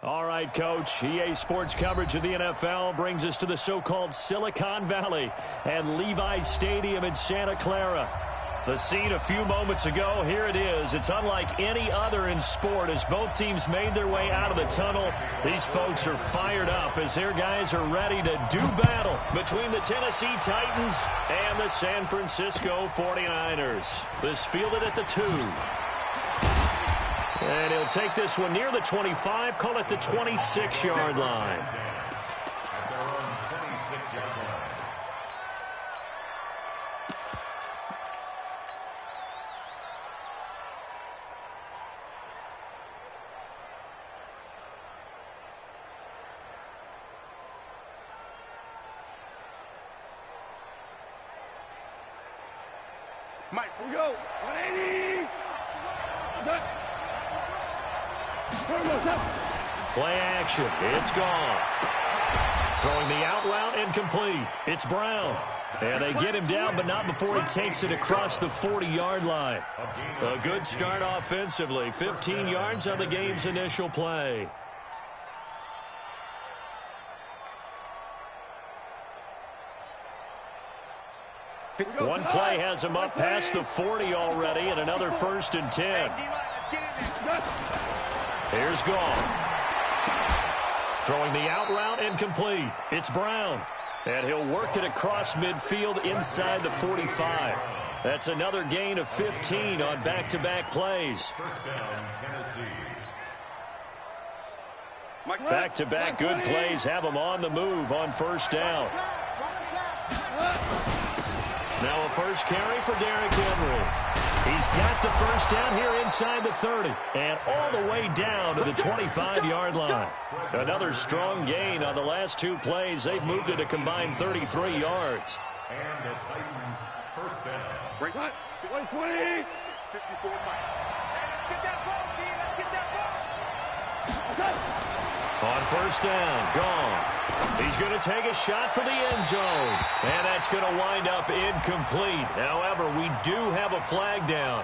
All right, Coach. EA Sports coverage of the NFL brings us to the so-called Silicon Valley and Levi Stadium in Santa Clara. The scene a few moments ago, here it is. It's unlike any other in sport as both teams made their way out of the tunnel. These folks are fired up as their guys are ready to do battle between the Tennessee Titans and the San Francisco 49ers. This fielded at the 2. And he'll take this one near the 25, call it the 26-yard line. Mike, here we go. 180. Done. Play action. It's gone. Throwing the out route incomplete. It's Brown. And they get him down, but not before he takes it across the 40-yard line. A good start offensively. 15 yards on the game's initial play. One play has him up past the 40 already, and another 1st and 10. Here's Gall. Throwing the out route incomplete. It's Brown. And he'll work it across midfield inside the 45. That's another gain of 15 on back-to-back plays. Back-to-back good plays have him on the move on 1st down. Now a first carry for Derrick Henry. He's got the 1st down here inside the 30 and all the way down to the 25-yard line. Another strong gain on the last 2 plays. They've moved it a combined 33 yards. And the Titans' 1st down. Break cut. 120. 54 Mike. Get that ball, D. Let's get that ball. On 1st down, gone. He's going to take a shot for the end zone. And that's going to wind up incomplete. However, we do have a flag down.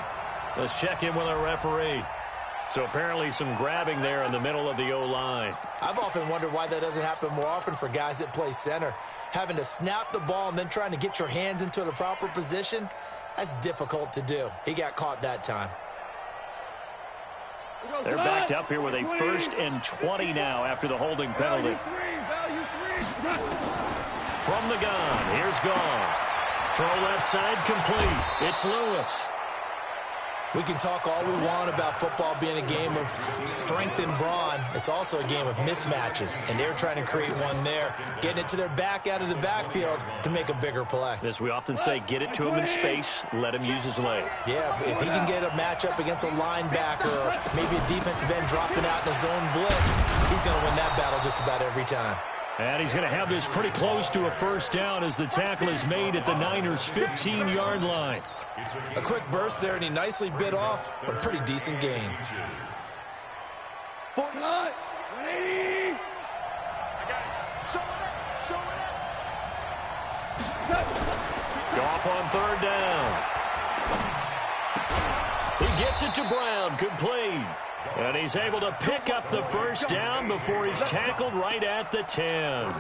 Let's check in with our referee. So apparently some grabbing there in the middle of the O-line. I've often wondered why that doesn't happen more often for guys that play center. Having to snap the ball and then trying to get your hands into the proper position, that's difficult to do. He got caught that time. They're backed up here with a 1st and 20 now after the holding penalty. From the gun, here's Goff. Throw left side complete. It's Lewis. We can talk all we want about football being a game of strength and brawn. It's also a game of mismatches, and they're trying to create one there, getting it to their back out of the backfield to make a bigger play. As we often say, get it to him in space, let him use his leg. Yeah, if he can get a matchup against a linebacker or maybe a defensive end dropping out in a zone blitz, he's going to win that battle just about every time. And he's going to have this pretty close to a 1st down as the tackle is made at the Niners' 15-yard line. A quick burst there, and he nicely bit off a pretty decent gain. 49. 180. Goff on 3rd down. He gets it to Brown. Good play. And he's able to pick up the 1st down before he's tackled right at the 10.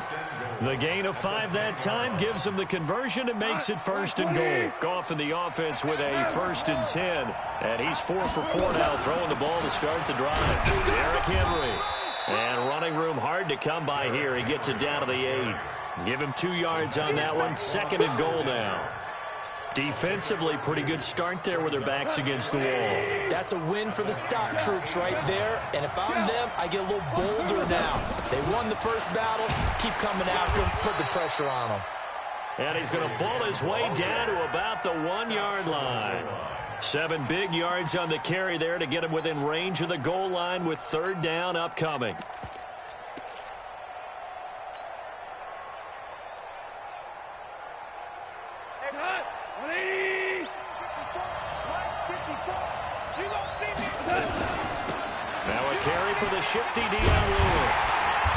The gain of 5 that time gives him the conversion and makes it 1st and goal. Goff in the offense with a 1st and 10. And he's 4 for 4 now, throwing the ball to start the drive. Derrick Henry. And running room hard to come by here. He gets it down to the 8. Give him 2 yards on that one. 2nd and goal now. Defensively, pretty good start there with their backs against the wall. That's a win for the stop troops right there. And if I'm them, I get a little bolder now. They won the 1st battle. Keep coming after him. Put the pressure on him. And he's going to ball his way down to about the 1-yard line. 7 big yards on the carry there to get him within range of the goal line with 3rd down upcoming. Now a carry for the shifty Deion Lewis.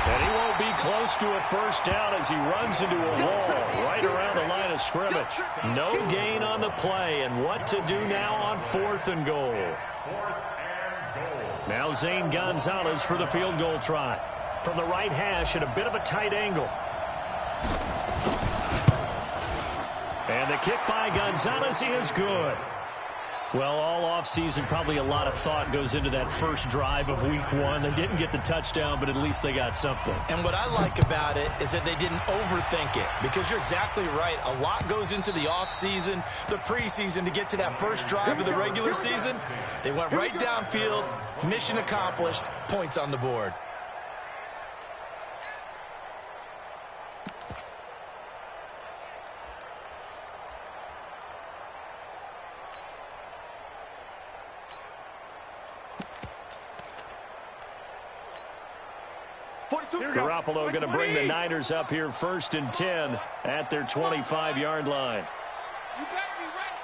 And he won't be close to a 1st down as he runs into a wall right around the line of scrimmage. No gain on the play, and what to do now on 4th and goal. Now Zane Gonzalez for the field goal try. From the right hash at a bit of a tight angle. And the kick by Gonzalez is good. Well, all offseason, probably a lot of thought goes into that first drive of week one. They didn't get the touchdown, but at least they got something. And what I like about it is that they didn't overthink it, because you're exactly right. A lot goes into the offseason, the preseason, to get to that first drive of the regular season. They went right downfield, mission accomplished, points on the board. Garoppolo going to bring the Niners up here 1st and 10 at their 25-yard line. You better be ready.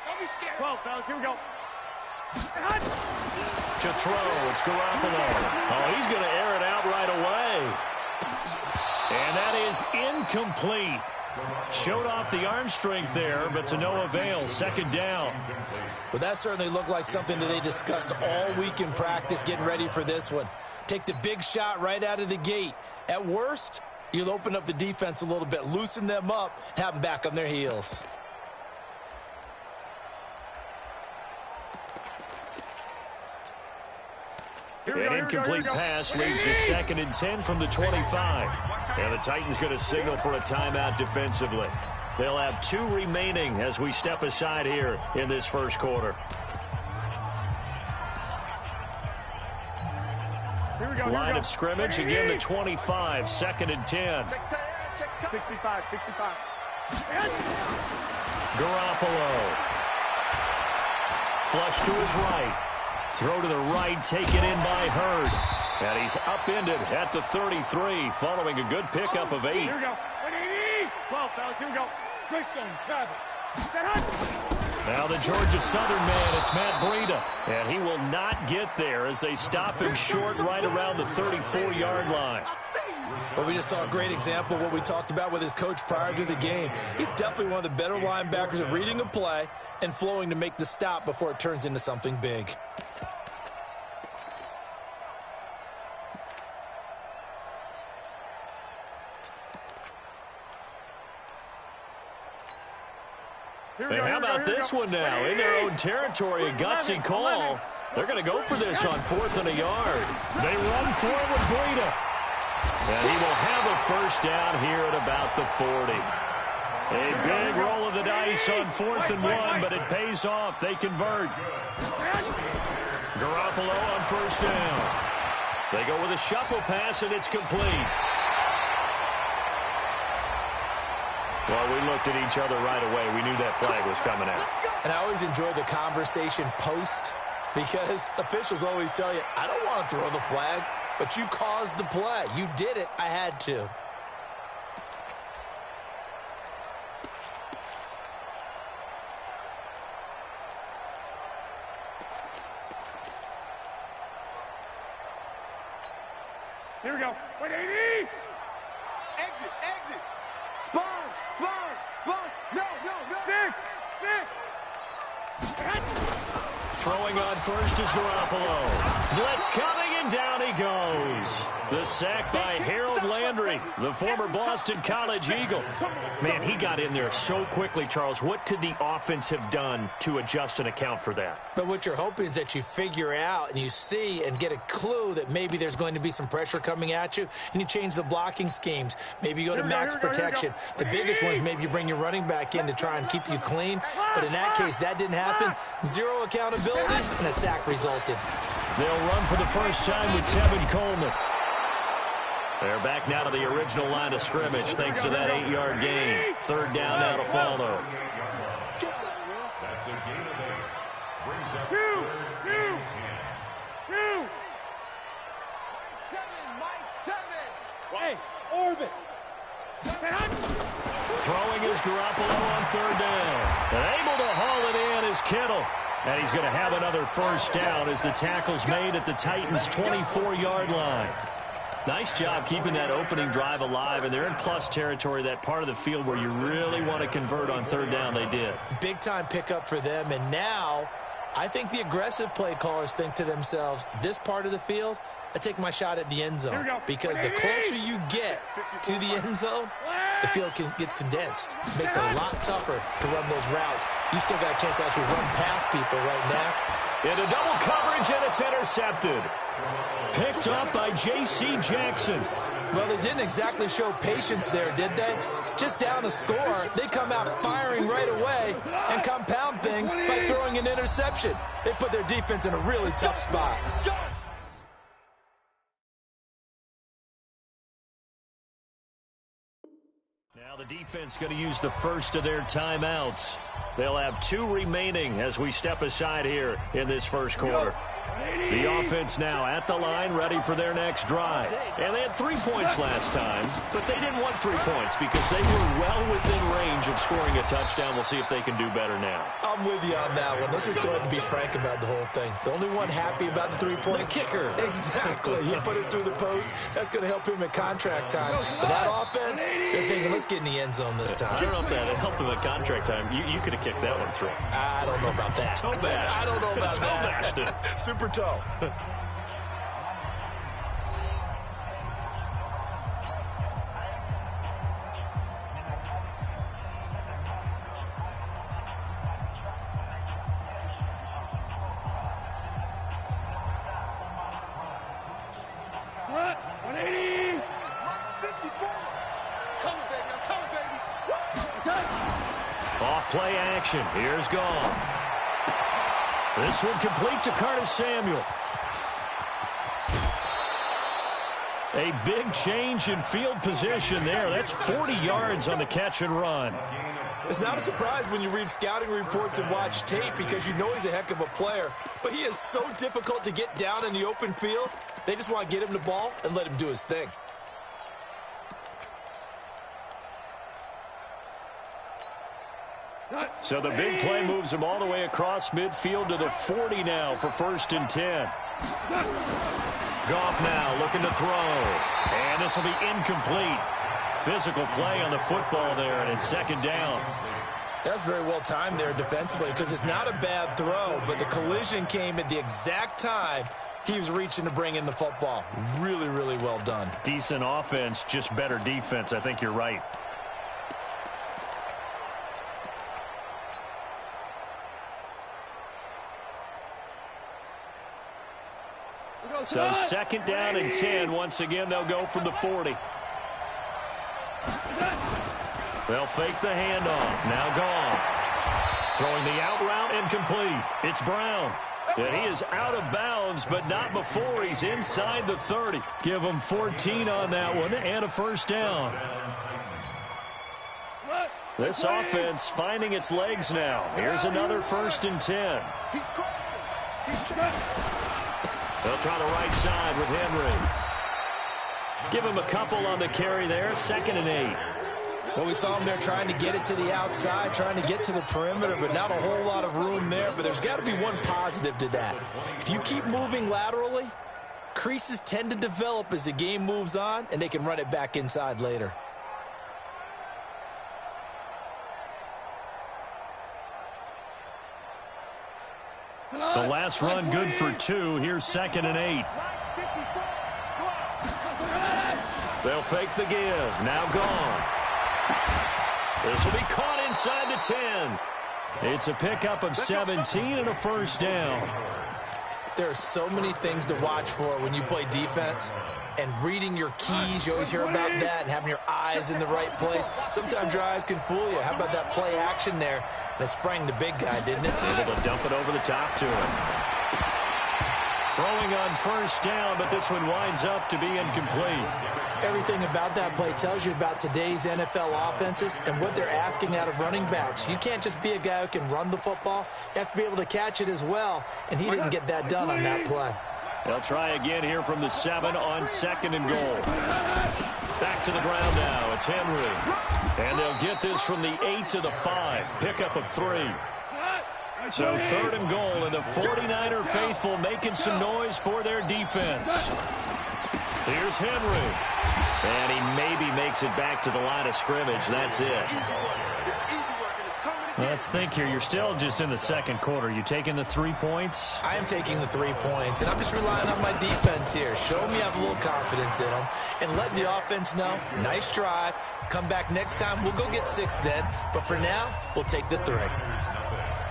Don't be scared. 12, fellas. Here we go. To throw, it's Garoppolo. Oh, he's going to air it out right away. And that is incomplete. Showed off the arm strength there, but to no avail. 2nd down. Well, that certainly looked like something that they discussed all week in practice, getting ready for this one. Take the big shot right out of the gate. At worst, you'll open up the defense a little bit, loosen them up, and have them back on their heels. An incomplete pass leads to 2nd and 10 from the 25. And the Titans going to signal for a timeout defensively. They'll have 2 remaining as we step aside here in this first quarter. Line of scrimmage, again the 25, 2nd and 10. 65. Garoppolo. Flush to his right. Throw to the right, taken in by Hurd. And he's upended at the 33, following a good pickup of 8. Here we go. 12, fellas. Here we go. Greystone, travel. Now the Georgia Southern man, it's Matt Breida. And he will not get there as they stop him short right around the 34-yard line. Well, we just saw a great example of what we talked about with his coach prior to the game. He's definitely one of the better linebackers at reading a play and flowing to make the stop before it turns into something big. And how about this one now? In their own territory, a gutsy call. They're going to go for this on 4th and a yard. They run forward, Breida. And he will have a first down here at about the 40. A big roll of the dice on 4th and 1, but it pays off. They convert. Garoppolo on 1st down. They go with a shuffle pass, and it's complete. Well, we looked at each other right away. We knew that flag was coming out. And I always enjoy the conversation post, because officials always tell you, I don't want to throw the flag, but you caused the play. You did it. I had to. Here we go. 180. Exit. Sponge. No. Throwing on first is Garoppolo. Blitz coming, and down he goes. The sack by Harold Landry, the former Boston College Eagle. Man, he got in there so quickly, Charles. What could the offense have done to adjust and account for that? But what you're hoping is that you figure out and you see and get a clue that maybe there's going to be some pressure coming at you, and you change the blocking schemes. Maybe you go to max protection. The biggest one is maybe you bring your running back in to try and keep you clean. But in that case, that didn't happen. Zero accountability, and a sack resulted. They'll run for the first time with Tevin Coleman. They're back now to the original line of scrimmage thanks to that 8-yard gain. 3rd down now to follow. That's a gain of 8. Brings up 2. 7. Hey, orbit. Throwing is Garoppolo on 3rd down. And able to haul it in is Kittle. And he's going to have another first down as the tackle's made at the Titans' 24-yard line. Nice job keeping that opening drive alive, and they're in plus territory, that part of the field where you really want to convert on 3rd down. They did. Big-time pickup for them, and now I think the aggressive play callers think to themselves, this part of the field, I take my shot at the end zone. Because the closer you get to the end zone, the field gets condensed. Makes it a lot tougher to run those routes. You still got a chance to actually run past people right now. Into double coverage, and it's intercepted. Picked up by J.C. Jackson. Well, they didn't exactly show patience there, did they? Just down a score, they come out firing right away and compound things by throwing an interception. They put their defense in a really tough spot. Now the defense going to use the first of their timeouts. They'll have 2 remaining as we step aside here in this first quarter. The offense now at the line, ready for their next drive. And they had 3 points last time, but they didn't want 3 points because they were well within range of scoring a touchdown. We'll see if they can do better now. I'm with you on that one. Let's just go ahead and be frank about the whole thing. The only one happy about the 3-point? The kicker. Exactly. He put it through the post. That's going to help him at contract time. But that offense, they're thinking, let's get in the end zone this time. I don't know if that helped him at contract time. You could have kicked that one through. I don't know about that. Toe bash. I don't know about that. Toe bashed it. Super toe. Off-play action. Here's Goff. This one complete to Curtis Samuel. A big change in field position there. That's 40 yards on the catch and run. It's not a surprise when you read scouting reports and watch tape because you know he's a heck of a player. But he is so difficult to get down in the open field. They just want to get him the ball and let him do his thing. So the big play moves him all the way across midfield to the 40 now for 1st and 10. Goff now looking to throw. And this will be incomplete. Physical play on the football there, and it's 2nd down. That's very well timed there defensively because it's not a bad throw, but the collision came at the exact time he was reaching to bring in the football. Really, really well done. Decent offense, just better defense. I think you're right. So 2nd down and 10. Once again, they'll go from the 40. They'll fake the handoff. Now Goff. Throwing the out route incomplete. It's Brown. And he is out of bounds, but not before he's inside the 30. Give him 14 on that one and a 1st down. This offense finding its legs now. Here's another 1st and 10. They'll try the right side with Henry. Give him a couple on the carry there. 2nd and 8. Well, we saw him there trying to get it to the outside, trying to get to the perimeter, but not a whole lot of room there. But there's got to be one positive to that. If you keep moving laterally, creases tend to develop as the game moves on, and they can run it back inside later. The last run good for 2. Here's 2nd and 8. They'll fake the give. Now Goff. This will be caught inside the 10. It's a pickup of 17 and a 1st down. There are so many things to watch for when you play defense. And reading your keys, you always hear about that, and having your eyes in the right place. Sometimes your eyes can fool you. How about that play action there? That sprang the big guy, didn't it? Able to dump it over the top to him. Throwing on 1st down, but this one winds up to be incomplete. Everything about that play tells you about today's NFL offenses and what they're asking out of running backs. You can't just be a guy who can run the football. You have to be able to catch it as well, and he didn't get that done on that play. They'll try again here from the 7 on 2nd and goal. Back to the ground now. It's Henry. And they'll get this from the 8 to the 5. Pickup of 3. So 3rd and goal, and the 49er faithful making some noise for their defense. Here's Henry. And he maybe makes it back to the line of scrimmage. That's it. Let's think here. You're still just in the second quarter. You taking the 3 points? I am taking the 3 points, and I'm just relying on my defense here. Show me I have a little confidence in them, and let the offense know, nice drive. Come back next time. We'll go get 6 then, but for now, we'll take the 3.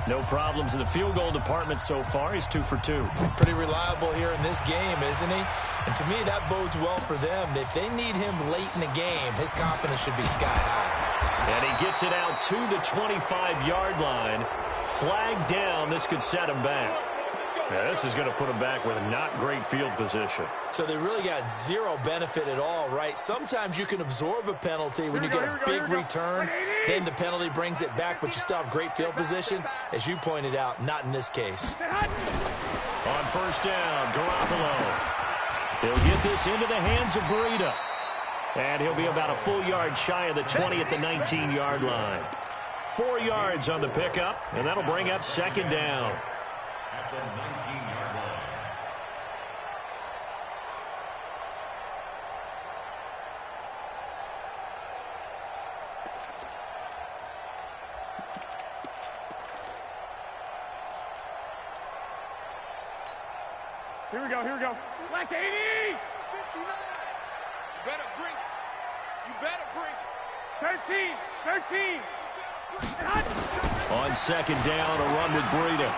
No problems in the field goal department so far. He's 2 for 2. Pretty reliable here in this game, isn't he? And to me, that bodes well for them. If they need him late in the game, his confidence should be sky high. And he gets it out to the 25-yard line. Flag down. This could set him back. Yeah, this is going to put him back with not great field position. So they really got zero benefit at all, right? Sometimes you can absorb a penalty when you get a big return. Then the penalty brings it back, but you still have great field position. As you pointed out, not in this case. On first down, Garoppolo. He'll get this into the hands of Breida. And he'll be about a full yard shy of the 20 at the 19-yard line. 4 yards on the pickup, and that'll bring up second down. At the 19-yard line. Here we go. Black 80! 59! You better bring it. 13! On second down, a run with Breida.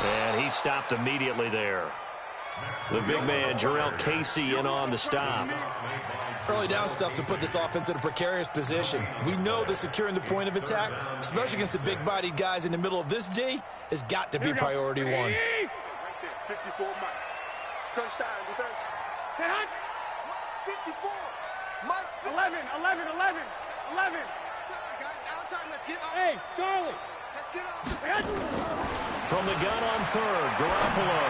And he stopped immediately there. The big man, Jarrell Casey, in on the stop. Early down stuff to put this offense in a precarious position. We know that securing the point of attack, especially against the big-bodied guys in the middle of this D, has got to be priority one. 54 Mike. Touchdown defense. 54. Mike. 11. Guys, out of time. Let's get up. Hey, Charlie. Let's get up. From the gun on third, Garoppolo.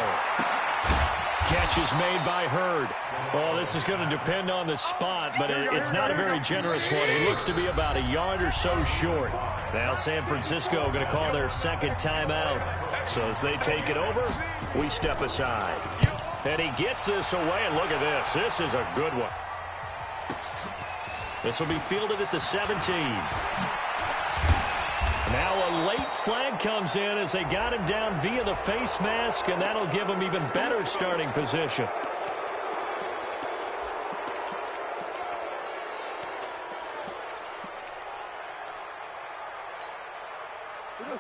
Catch is made by Hurd. Oh, this is going to depend on the spot, but it's not a very generous one. He looks to be about a yard or so short. Now San Francisco going to call their second timeout. So as they take it over, we step aside. And he gets this away, and look at this. This is a good one. This will be fielded at the 17. Now a late flag comes in as they got him down via the face mask, and that'll give him even better starting position.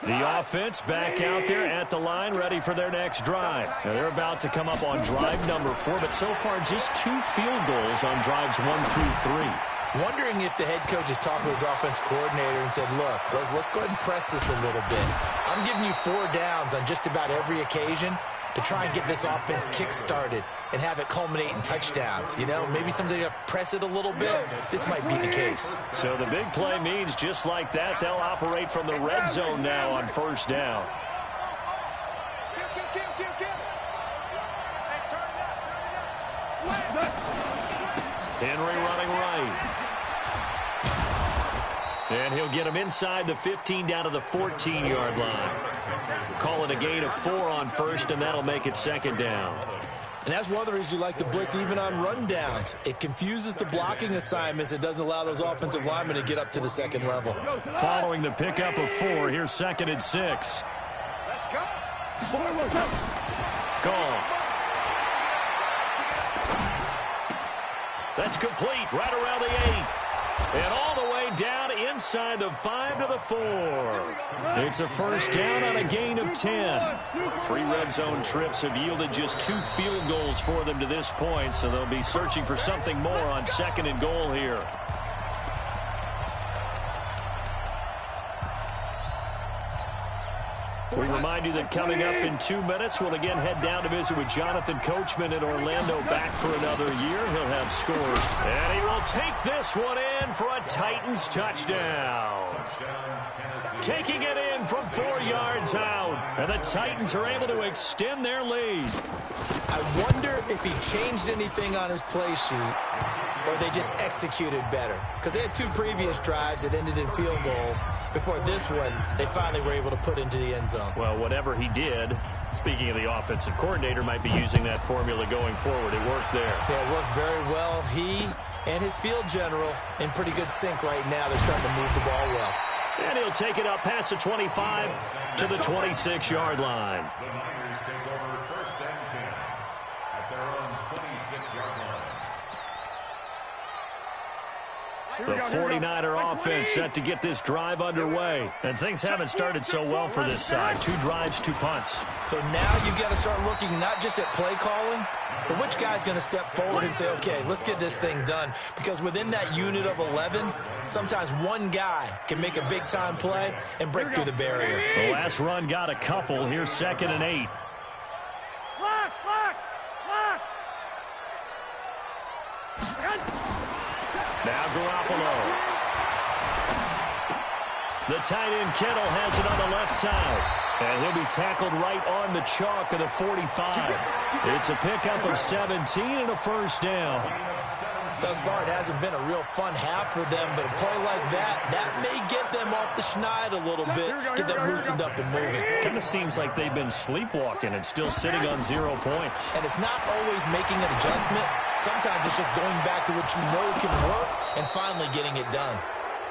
The offense back out there at the line, ready for their next drive. Now they're about to come up on drive number 4, but so far just 2 field goals on drives 1 through 3. Wondering if the head coach has talked with his offense coordinator and said, look, let's go ahead and press this a little bit. I'm giving you 4 downs on just about every occasion to try and get this offense kick-started and have it culminate in touchdowns. You know, maybe something to press it a little bit. This might be the case. So the big play means just like that, they'll operate from the red zone now on first down. Henry running right. And he'll get him inside the 15 down to the 14-yard line. Call it a gain of 4 on first, and that'll make it second down. And that's one of the reasons you like to blitz even on rundowns. It confuses the blocking assignments. It doesn't allow those offensive linemen to get up to the second level. Following the pickup of 4, here's second and 6. Let's go. Gone. That's complete right around the 8. And all the way down inside the 5 to the 4. It's a first down on a gain of 10. 3 red zone trips have yielded just 2 field goals for them to this point, so they'll be searching for something more on second and goal here. We remind you that coming up in 2 minutes, we'll again head down to visit with Jonathan Coachman in Orlando, back for another year. He'll have scores. And he will take this one in for a Titans touchdown. Taking it in from 4 yards out. And the Titans are able to extend their lead. I wonder if he changed anything on his play sheet, or they just executed better. Because they had 2 previous drives that ended in field goals. Before this one, they finally were able to put into the end zone. Well, whatever he did, speaking of the offensive coordinator, might be using that formula going forward. It worked there. Yeah, it worked very well. He and his field general in pretty good sync right now. They're starting to move the ball well. And he'll take it up past the 25 to the 26-yard line. The Niners take over 1st and 10 at their own 26-yard line. The 49er offense set to get this drive underway. And things haven't started so well for this side. 2 drives, 2 punts. So now you've got to start looking not just at play calling, but which guy's going to step forward and say, okay, let's get this thing done. Because within that unit of 11, sometimes one guy can make a big-time play and break through the barrier. The last run got a couple. Here's 2nd and 8. Now Garoppolo. The tight end Kittle has it on the left side. And he'll be tackled right on the chalk of the 45. It's a pickup of 17 and a first down. Thus far, it hasn't been a real fun half for them, but a play like that may get them off the schneid a little bit, get them loosened up and moving. Kind of seems like they've been sleepwalking and still sitting on 0 points. And it's not always making an adjustment. Sometimes it's just going back to what you know can work and finally getting it done.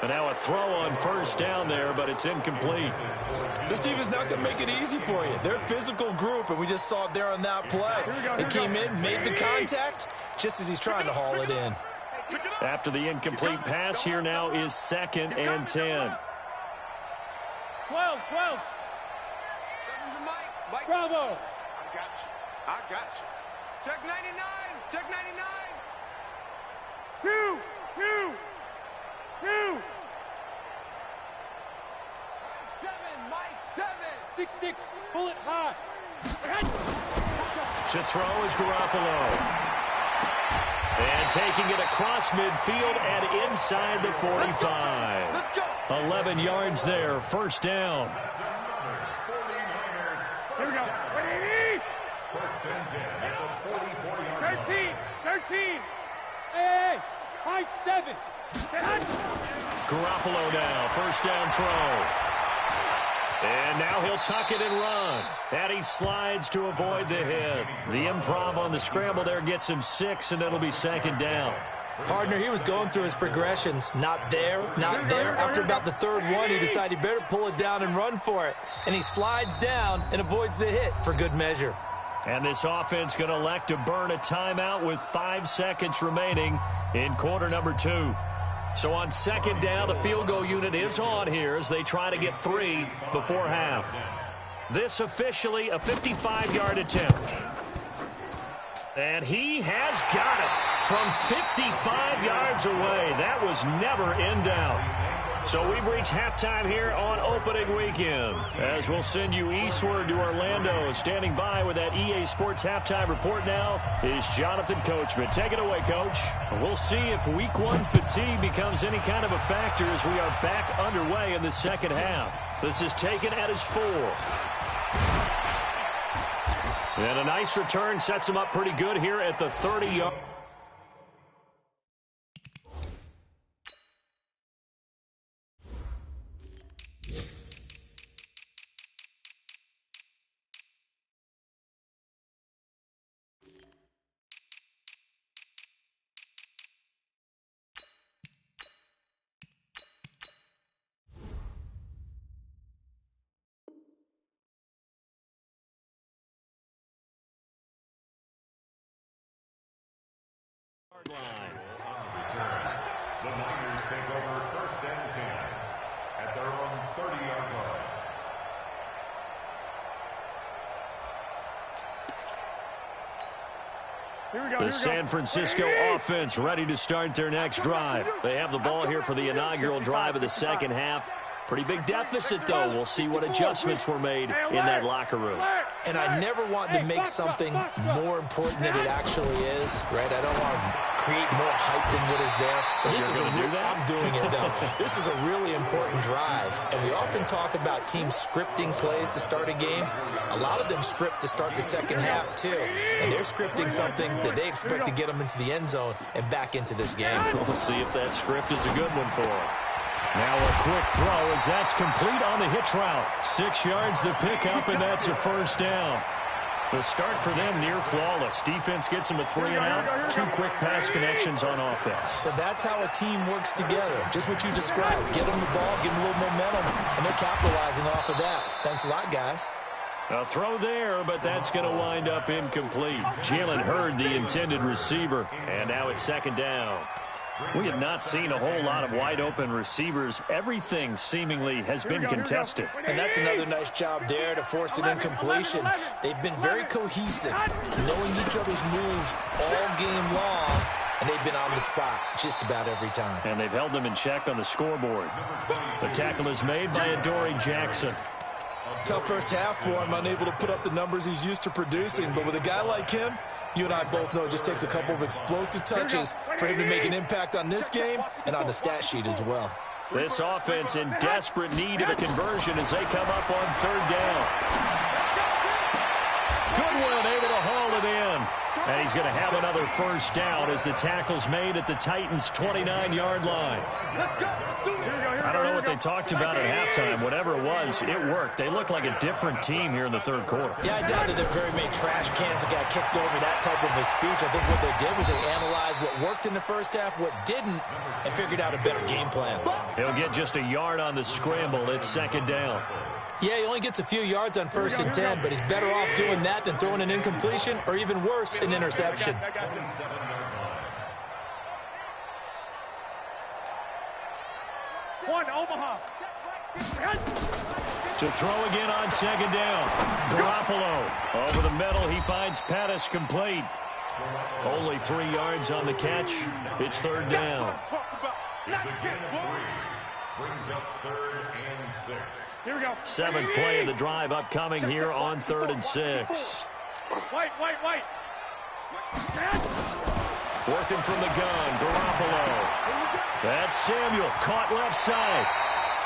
And now a throw on first down there, but it's incomplete. This team is not going to make it easy for you. They're a physical group, and we just saw it there on that play. They came in, made the contact, just as he's trying to haul it in. After the incomplete pass, here now is 2nd and 10. 12. Bravo. I got you. Check 99. Check 99. 2. 7, Mike, 7. 6-6, bullet high. To throw is Garoppolo. And taking it across midfield and inside the 45. 11 yards there, first down. Here we go. 1st and 10 at the 44-yard line. 13. Hey, high 7. Garoppolo now, first down throw. And now he'll tuck it and run. And he slides to avoid the hit. The improv on the scramble there gets him 6, and it'll be 2nd down. Partner, he was going through his progressions. Not there, not there. After about the 3rd one, he decided he better pull it down and run for it. And he slides down and avoids the hit for good measure. And this offense going to elect to burn a timeout with 5 seconds remaining in quarter number 2. So on 2nd down, the field goal unit is on here as they try to get 3 before half. This officially a 55-yard attempt. And he has got it from 55 yards away. That was never in doubt. So we've reached halftime here on opening weekend. As we'll send you eastward to Orlando. Standing by with that EA Sports halftime report now is Jonathan Coachman. Take it away, Coach. We'll see if week 1 fatigue becomes any kind of a factor as we are back underway in the second half. This is taken at his 4. And a nice return sets him up pretty good here at the 30-yard. Line. The Niners take over 1st and 10 at their own 30-yard line. The San Francisco offense ready to start their next drive. They have the ball here for the inaugural drive of the second half. Pretty big deficit, though. We'll see what adjustments were made in that locker room. And I never want to make something more important than it actually is, right? I don't want to create more hype than what is there. But this is I'm doing it, though. This is a really important drive. And we often talk about teams scripting plays to start a game. A lot of them script to start the second half, too. And they're scripting something that they expect to get them into the end zone and back into this game. We'll see if that script is a good one for them. Now a quick throw as that's complete on the hitch route. 6 yards the pickup, and that's a first down. The start for them near flawless. Defense gets them a 3-and-out. 2 quick pass connections on offense. So that's how a team works together. Just what you described. Get them the ball, give them a little momentum, and they're capitalizing off of that. Thanks a lot, guys. A throw there, but that's going to wind up incomplete. Jalen Hurd, the intended receiver, and now it's 2nd down. We have not seen a whole lot of wide-open receivers. Everything seemingly has been contested. And that's another nice job there to force an incompletion. They've been very cohesive, knowing each other's moves all game long, and they've been on the spot just about every time. And they've held them in check on the scoreboard. The tackle is made by Adoree Jackson. Tough first half for him, unable to put up the numbers he's used to producing. But with a guy like him, you and I both know it just takes a couple of explosive touches for him to make an impact on this game and on the stat sheet as well. This offense in desperate need of a conversion as they come up on 3rd down. Goodwin able to haul it in. And he's going to have another first down as the tackle's made at the Titans' 29-yard line. I don't know what they talked about at halftime. Whatever it was, it worked. They look like a different team here in the 3rd quarter. Yeah, I doubt that there are very many trash cans that got kicked over that type of a speech. I think what they did was they analyzed what worked in the first half, what didn't, and figured out a better game plan. He'll get just a yard on the scramble. It's 2nd down. Yeah, he only gets a few yards on 1st and 10, but he's better off doing that than throwing an incompletion or even worse, an interception. One, Omaha. To throw again on 2nd down. Garoppolo over the middle. He finds Pettis complete. Only 3 yards on the catch. It's 3rd down. Brings up 3rd and 6. Here we go. 7th play of the drive upcoming here on 3rd and 6. White. Working from the gun, Garoppolo. That's Samuel, caught left side.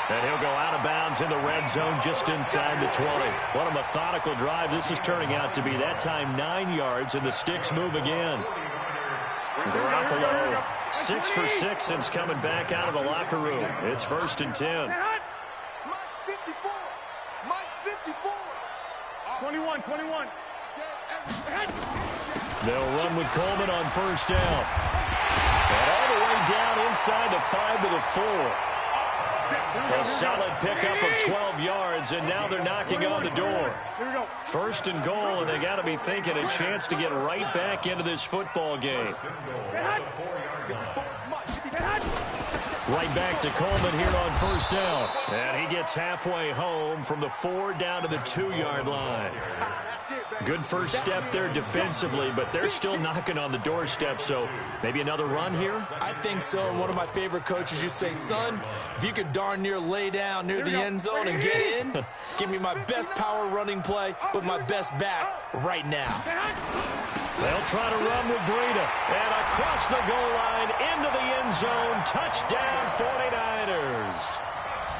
And he'll go out of bounds in the red zone just inside the 20. What a methodical drive this is turning out to be. That time 9 yards, and the sticks move again. Garoppolo, 6 for 6 since coming back out of the locker room. It's 1st and 10. Mike 54. Mike 54. 21. They'll run with Coleman on 1st down. And all the way down inside the 5 to the 4. A solid pickup of 12 yards, and now they're knocking on the door. 1st and goal, and they got to be thinking a chance to get right back into this football game. Right back to Coleman here on 1st down. And he gets halfway home from the 4 down to the 2-yard line. Good first step there defensively, but they're still knocking on the doorstep, so maybe another run here? I think so, and one of my favorite coaches used to say, son, if you could darn near lay down near the end zone and get in, give me my best power running play with my best back right now. They'll try to run with Breida, and across the goal line into the end zone, touchdown 49ers.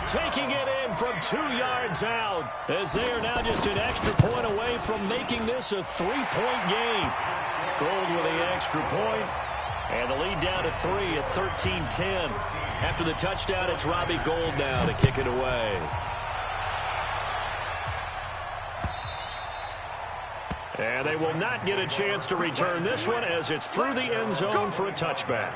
Taking it in from 2 yards out as they are now just an extra point away from making this a 3-point game. Gold with the extra point, and the lead down to 3 at 13-10. After the touchdown, it's Robbie Gould now to kick it away. And they will not get a chance to return this one as it's through the end zone for a touchback.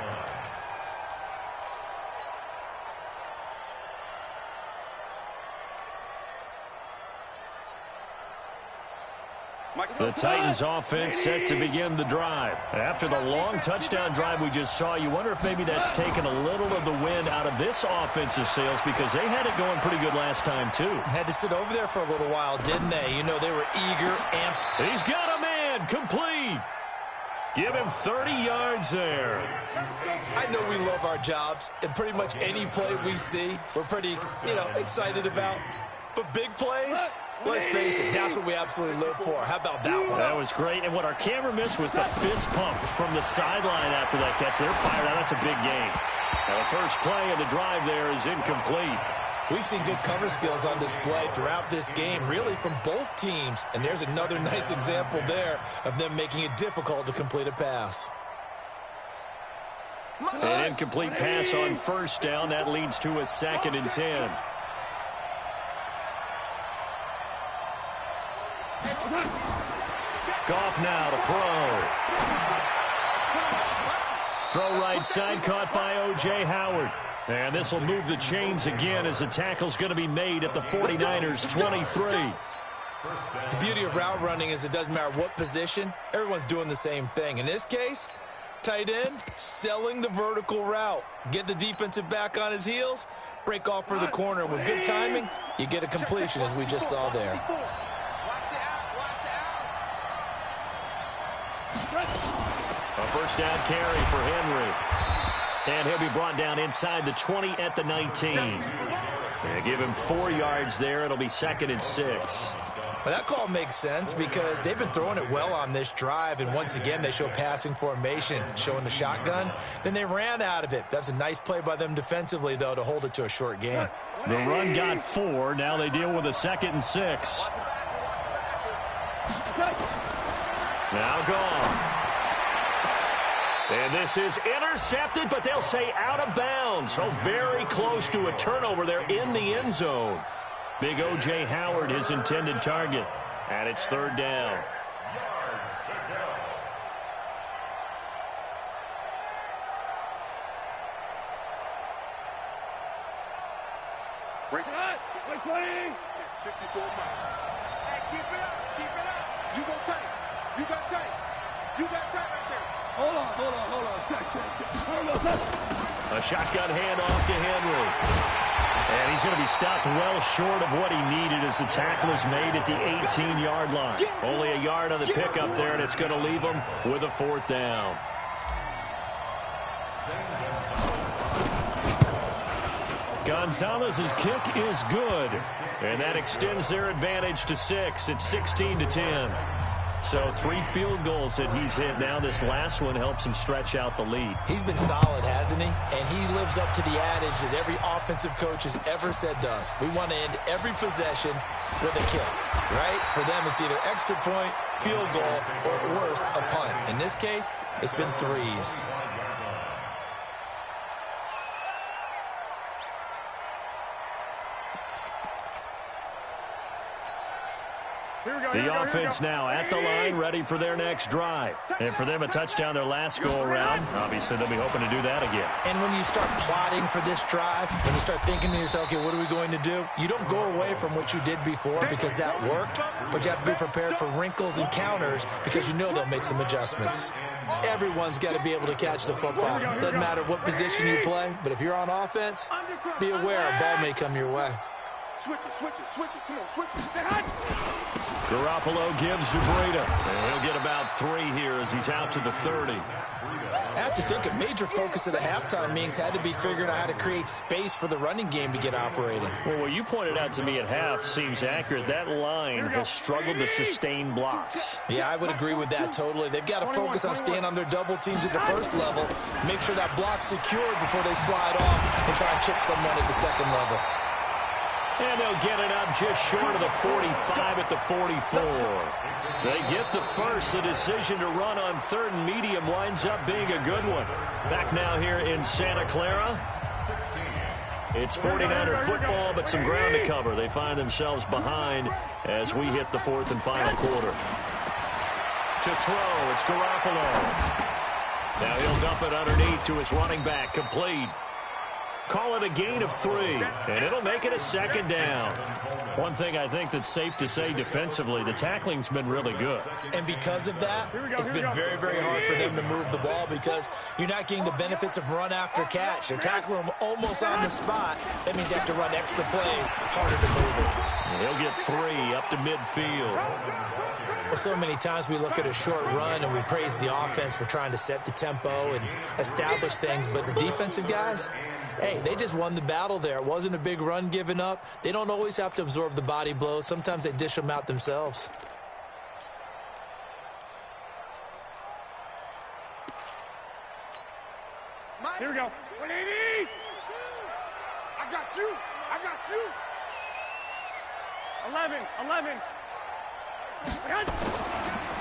The Titans offense set to begin the drive. After the long touchdown drive we just saw, you wonder if maybe that's taken a little of the wind out of this offensive sails because they had it going pretty good last time too. Had to sit over there for a little while, didn't they? You know, they were eager, amped. He's got a man, complete. Give him 30 yards there. I know we love our jobs, and pretty much any play we see, we're pretty, excited about. But big plays, let's face it, that's what we absolutely live for. How about that one? That was great, and what our camera missed was the fist pump from the sideline after that catch. They're fired out. That's a big game. Now the first play of the drive there is incomplete. We've seen good cover skills on display throughout this game, really from both teams. And there's another nice example there of them making it difficult to complete a pass. An incomplete pass on first down. That leads to a 2nd and 10. off now to throw. Throw right side, caught by O.J. Howard. And this will move the chains again as the tackle's going to be made at the 49ers' 23. The beauty of route running is it doesn't matter what position, everyone's doing the same thing. In this case, tight end, selling the vertical route. Get the defensive back on his heels, break off for the corner, and with good timing, you get a completion as we just saw there. A first down carry for Henry. And he'll be brought down inside the 20 at the 19. And give him 4 yards there. It'll be 2nd and 6. Well, that call makes sense because they've been throwing it well on this drive, and once again they show passing formation, showing the shotgun. Then they ran out of it. That's a nice play by them defensively, though, to hold it to a short gain. The run got 4. Now they deal with a 2nd and 6. Now gone. And this is intercepted, but they'll say out of bounds. So very close to a turnover there in the end zone. Big O.J. Howard, his intended target. And it's 3rd down. Break it up. 20. 54 miles. Hey, keep it up. Keep it up. You go tight. You got tight. You got tight right there. Hold on. A shotgun handoff to Henry. And he's going to be stopped well short of what he needed as the tackle is made at the 18-yard line. Only a yard on the pickup there, and it's going to leave him with a 4th down. Gonzalez's kick is good, and that extends their advantage to 6. It's 16-10. So 3 field goals that he's hit now. This last one helps him stretch out the lead. He's been solid, hasn't he? And he lives up to the adage that every offensive coach has ever said to us. We want to end every possession with a kick, right? For them, it's either extra point, field goal, or at worst, a punt. In this case, it's been 3s. The offense now at the line, ready for their next drive. And for them, a touchdown their last go-around. Obviously, they'll be hoping to do that again. And when you start plotting for this drive, when you start thinking to yourself, okay, what are we going to do? You don't go away from what you did before because that worked, but you have to be prepared for wrinkles and counters because you know they'll make some adjustments. Everyone's got to be able to catch the football. Doesn't matter what position you play, but if you're on offense, be aware a ball may come your way. Switch it. Come on, switch it. Garoppolo gives to Breida. And he'll get about 3 here as he's out to the 30. I have to think a major focus of the halftime meetings had to be figuring out how to create space for the running game to get operating. Well, what you pointed out to me at half seems accurate. That line has struggled to sustain blocks. Yeah, I would agree with that totally. They've got to focus on staying on their double teams at the first level, make sure that block's secured before they slide off and try and chip someone at the second level. And they'll get it up just short of the 45 at the 44. They get the first. The decision to run on 3rd and medium winds up being a good one. Back now here in Santa Clara. It's 49er football, but some ground to cover. They find themselves behind as we hit the 4th and final quarter. To throw, it's Garoppolo. Now he'll dump it underneath to his running back, complete. Call it a gain of 3, and it'll make it a 2nd down. One thing I think that's safe to say defensively, the tackling's been really good. And because of that, it's been very, very hard for them to move the ball because you're not getting the benefits of run after catch. They're tackling them almost on the spot. That means you have to run extra plays, harder to move it. And he'll get 3 up to midfield. Well, so many times we look at a short run and we praise the offense for trying to set the tempo and establish things, but the defensive guys, hey, they just won the battle there. It wasn't a big run given up. They don't always have to absorb the body blows. Sometimes they dish them out themselves. Here we go. 180. I got you. 11.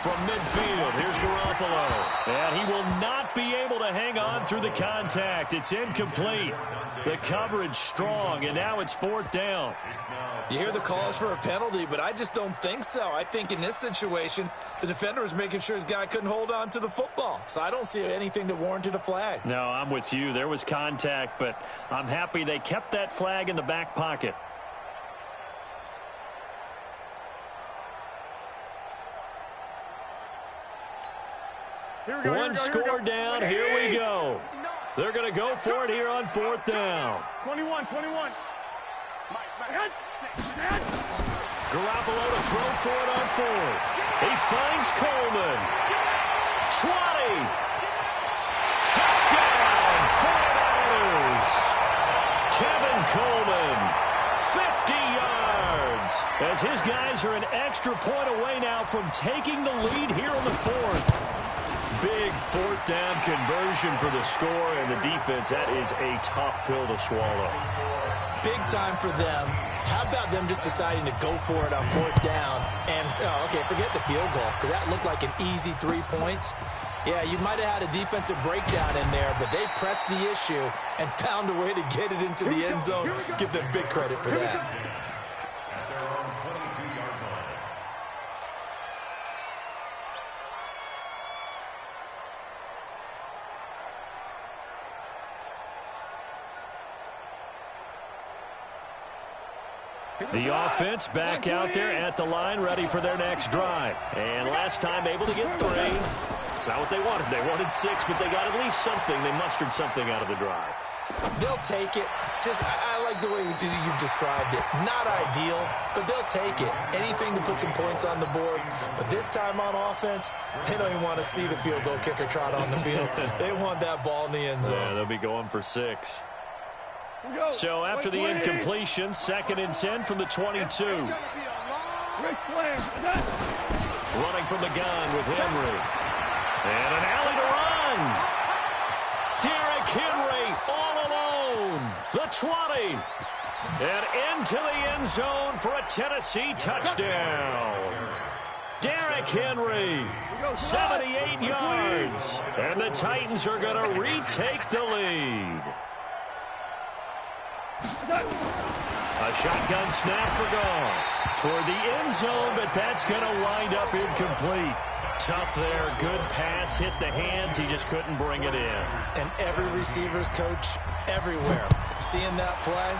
From midfield, here's Garoppolo. And he will not be able to hang on through the contact. It's incomplete. The coverage strong, and now it's 4th down. You hear the calls for a penalty, but I just don't think so. I think in this situation, the defender was making sure his guy couldn't hold on to the football. So I don't see anything that warranted a flag. No, I'm with you. There was contact, but I'm happy they kept that flag in the back pocket. One score down. Here we go. They're going to go for it here on 4th down. 21. Garoppolo to throw for it on 4th. He finds Coleman. 20. Touchdown, 49ers. Kevin Coleman, 50 yards. As his guys are an extra point away now from taking the lead here in the 4th. Big 4th down conversion for the score, and the defense, that is a tough pill to swallow. Big time for them. How about them just deciding to go for it on 4th down? And, okay, forget the field goal, because that looked like an easy 3 points. Yeah, you might have had a defensive breakdown in there, but they pressed the issue and found a way to get it into the end zone. Give them big credit for that. The offense back out there at the line, ready for their next drive. And last time able to get 3. It's not what they wanted. They wanted 6, but they got at least something. They mustered something out of the drive. They'll take it. I like the way you've described it. Not ideal, but they'll take it. Anything to put some points on the board. But this time on offense, they don't even want to see the field goal kicker trot on the field. They want that ball in the end zone. Yeah, they'll be going for 6. So after the incompletion, 2nd and 10 from the 22. Running from the gun with Henry. And an alley to run. Derrick Henry all alone. The 20. And into the end zone for a Tennessee touchdown. Derrick Henry, 78 yards. And the Titans are going to retake the lead. A shotgun snap for Goff toward the end zone, but that's going to wind up incomplete. Tough there. Good pass. Hit the hands. He just couldn't bring it in. And every receiver's coach everywhere. Seeing that play,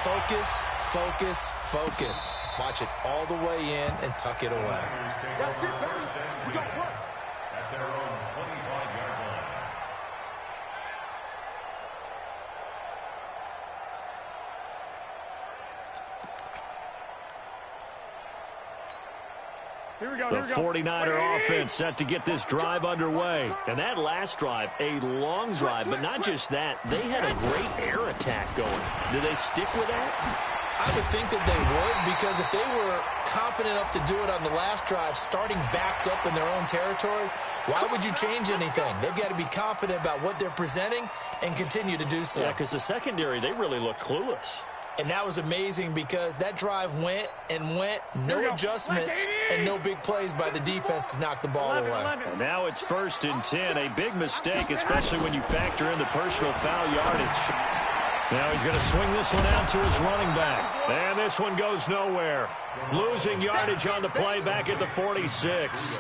focus, focus, focus. Watch it all the way in and tuck it away. That's it, baby. We got work. At their own 25-yard line. The 49er offense set to get this drive underway. And that last drive, a long drive, but not just that. They had a great air attack going. Do they stick with that? I would think that they would, because if they were confident enough to do it on the last drive, starting backed up in their own territory, why would you change anything? They've got to be confident about what they're presenting and continue to do so. Yeah, because the secondary, they really looked clueless. And that was amazing because that drive went and went, no adjustments, and no big plays by the defense to knock the ball away. And now it's 1st and 10, a big mistake, especially when you factor in the personal foul yardage. Now he's going to swing this one out to his running back. And this one goes nowhere. Losing yardage on the play back at the 46.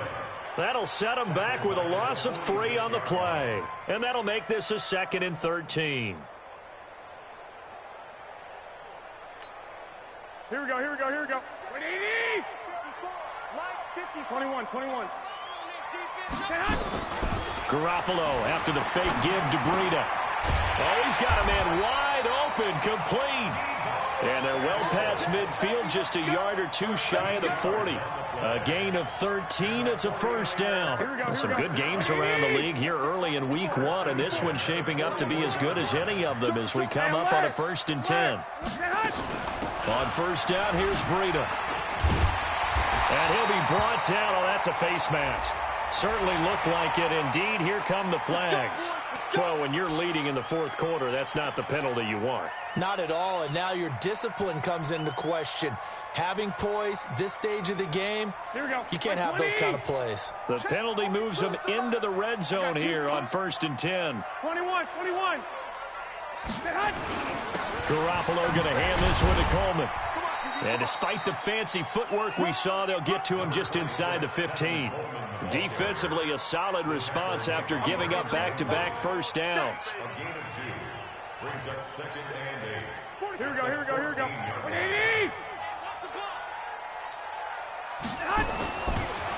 That'll set him back with a loss of 3 on the play. And that'll make this a 2nd and 13. Here we go. 180. 21. Garoppolo after the fake give to Breida. Oh, he's got a man wide open, complete. And they're well past midfield, just a yard or 2 shy of the 40. A gain of 13. It's a 1st down. Some good games around the league here early in week 1, and this one's shaping up to be as good as any of them as we come up on a 1st and 10. On 1st down, here's Breida. And he'll be brought down. Oh, that's a face mask. Certainly looked like it. Indeed, here come the flags. Well, when you're leading in the fourth quarter, that's not the penalty you want. Not at all, and now your discipline comes into question. Having poise this stage of the game, Here we go. you can't have those kind of plays. The penalty moves them into the red zone here on 1st and 10. 21. Garoppolo going to hand this one to Coleman. And despite the fancy footwork we saw, they'll get to him just inside the 15. Defensively, a solid response after giving up back-to-back first downs. Here we go. 80.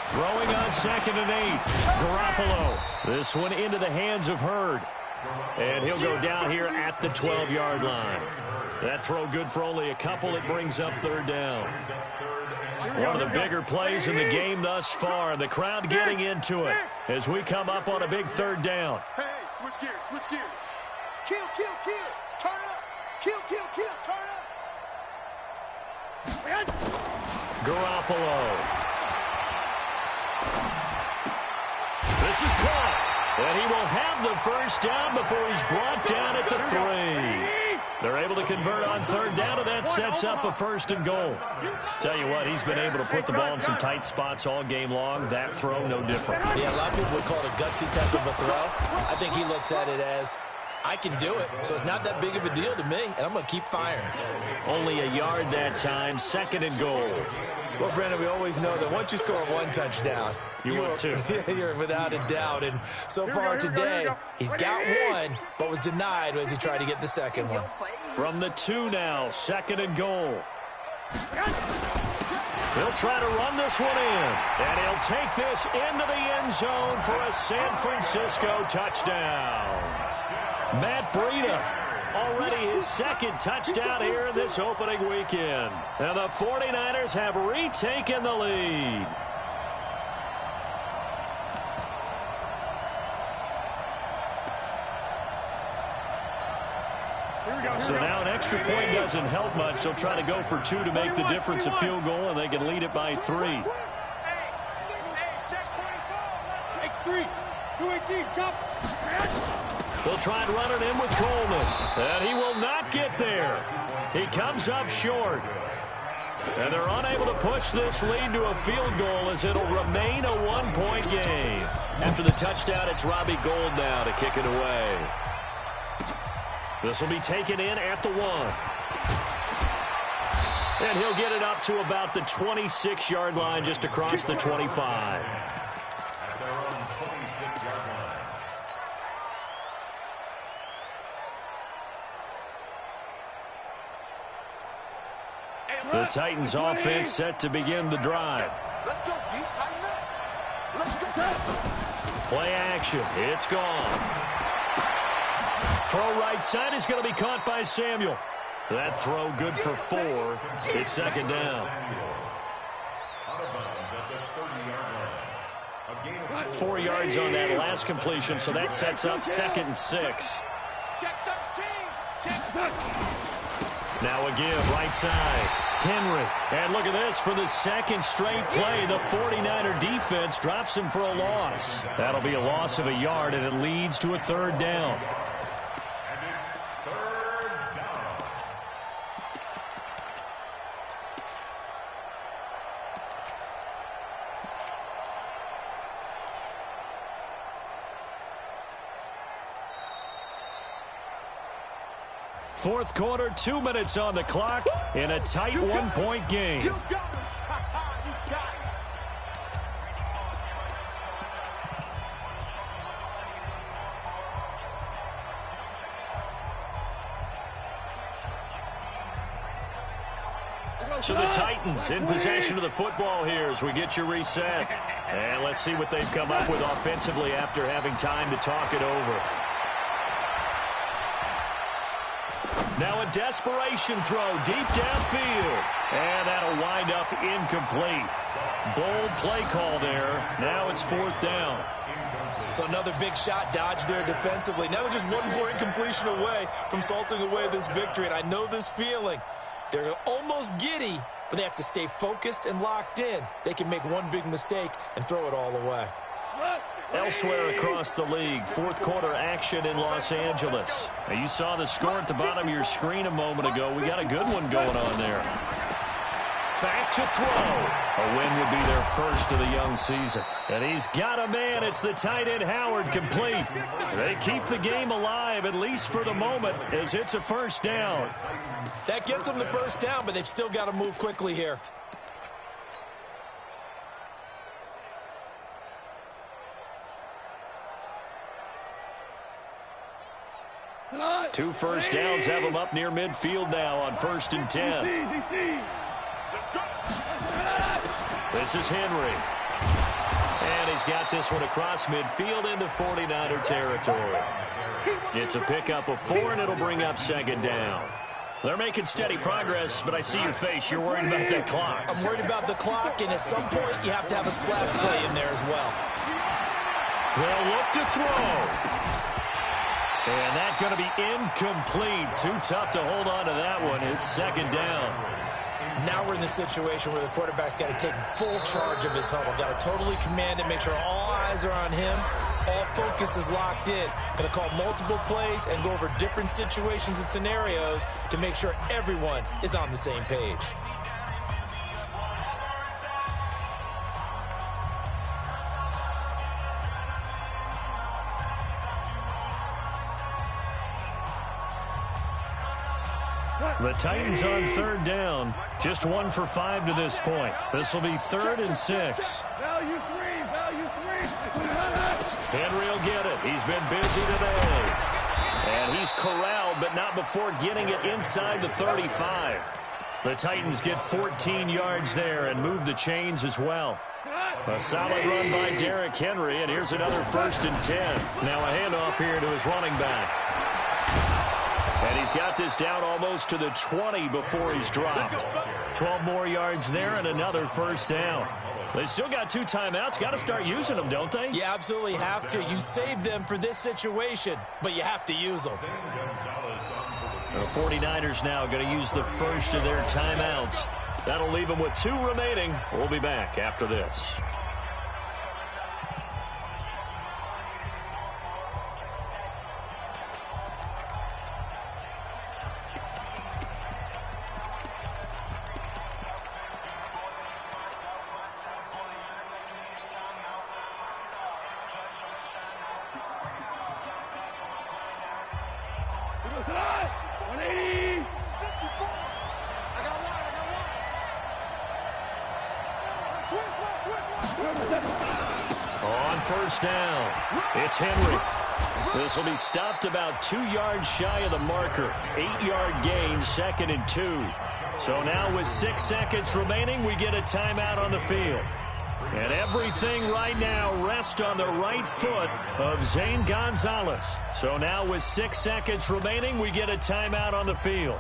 Throwing on 2nd and 8. Garoppolo. This one into the hands of Hurd. And he'll go down here at the 12-yard line. That throw good for only a couple. It brings up 3rd down. One of the bigger plays in the game thus far. And the crowd getting into it as we come up on a big 3rd down. Hey, switch gears. Kill. Turn up. Kill, turn up. Garoppolo. This is caught. And he will have the first down before he's brought down at the 3. They're able to convert on 3rd down, and that sets up a 1st and goal. Tell you what, he's been able to put the ball in some tight spots all game long. That throw, no different. Yeah, a lot of people would call it a gutsy type of a throw. I think he looks at it as, I can do it, so it's not that big of a deal to me, and I'm going to keep firing. Only a yard that time, 2nd and goal. Well, Brandon, we always know that once you score one touchdown, you're two. You're without a doubt. And so far today, he's got one, but was denied as he tried to get the second one. From the 2 now, 2nd and goal. He'll try to run this one in, and he'll take this into the end zone for a San Francisco touchdown. Matt Breida, already his 2nd touchdown here in this opening weekend. And the 49ers have retaken the lead. So now an extra point doesn't help much. They'll try to go for 2 to make the difference a field goal, and they can lead it by 3. Take 3. 218. Jump. They'll try and run it in with Coleman. And he will not get there. He comes up short. And they're unable to push this lead to a field goal as it'll remain a 1-point game. After the touchdown, it's Robbie Gould now to kick it away. This will be taken in at the 1. And he'll get it up to about the 26-yard line just across the 25. The Titans offense set to begin the drive. Let's go, D. Tighten up. Let's go. Play action. It's gone. Throw right side is going to be caught by Samuel. That throw good for 4. It's 2nd down. 4 yards on that last completion, so that sets up 2nd and 6. Now a give, right side. Henry. And look at this for the 2nd straight play. The 49er defense drops him for a loss. That'll be a loss of a yard, and it leads to a 3rd down. Fourth quarter, 2 minutes on the clock in a tight 1-point game. So the Titans in possession of the football here as we get you reset. And let's see what they've come up with offensively after having time to talk it over. Now a desperation throw deep downfield. And that'll wind up incomplete. Bold play call there. Now it's 4th down. So another big shot dodged there defensively. Now they're just one more incompletion away from salting away this victory. And I know this feeling. They're almost giddy, but they have to stay focused and locked in. They can make one big mistake and throw it all away. Elsewhere across the league, fourth quarter action in Los Angeles. Now, you saw the score at the bottom of your screen a moment ago. We got a good one going on there. Back to throw. A win would be their first of the young season. And he's got a man. It's the tight end Howard, complete. They keep the game alive, at least for the moment, as it's a first down. That gets them the first down, but they've still got to move quickly here. Two first downs have them up near midfield now on 1st and 10. This is Henry. And he's got this one across midfield into 49er territory. It's a pickup of 4, and it'll bring up 2nd down. They're making steady progress, but I see your face. You're worried about that clock. I'm worried about the clock, and at some point you have to have a splash play in there as well. They'll look to throw. And that's going to be incomplete. Too tough to hold on to that one. It's 2nd down. Now we're in the situation where the quarterback's got to take full charge of his huddle. Got to totally command it, make sure all eyes are on him. All focus is locked in. Going to call multiple plays and go over different situations and scenarios to make sure everyone is on the same page. The Titans on 3rd down. Just 1 for 5 to this point. This will be 3rd and 6. Value 3. Henry will get it. He's been busy today. And he's corralled, but not before getting it inside the 35. The Titans get 14 yards there and move the chains as well. A solid run by Derrick Henry, and here's another 1st and 10. Now a handoff here to his running back. And he's got this down almost to the 20 before he's dropped. 12 more yards there and another 1st down. They still got 2 timeouts. Got to start using them, don't they? You absolutely have to. You save them for this situation, but you have to use them. The 49ers now going to use the first of their timeouts. That'll leave them with 2 remaining. We'll be back after this. On 1st down, it's Henry. This will be stopped about 2 yards shy of the marker. 8-yard gain, 2nd and 2. So now with 6 seconds remaining, we get a timeout on the field. And everything right now rests on the right foot of Zane Gonzalez. So now with 6 seconds remaining, we get a timeout on the field.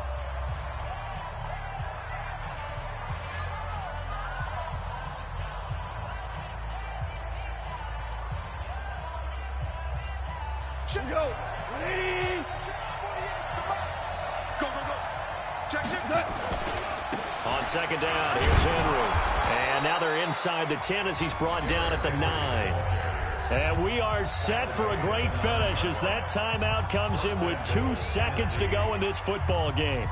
Go. 180. Go. Check. On 2nd down, here's Henry. And now they're inside the 10 as he's brought down at the 9. And we are set for a great finish as that timeout comes in with 2 seconds to go in this football game.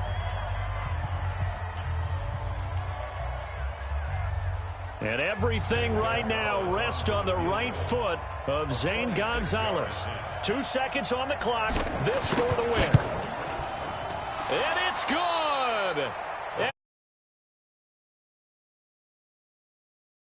And everything right now rests on the right foot of Zane Gonzalez. 2 seconds on the clock. This for the win. And it's good.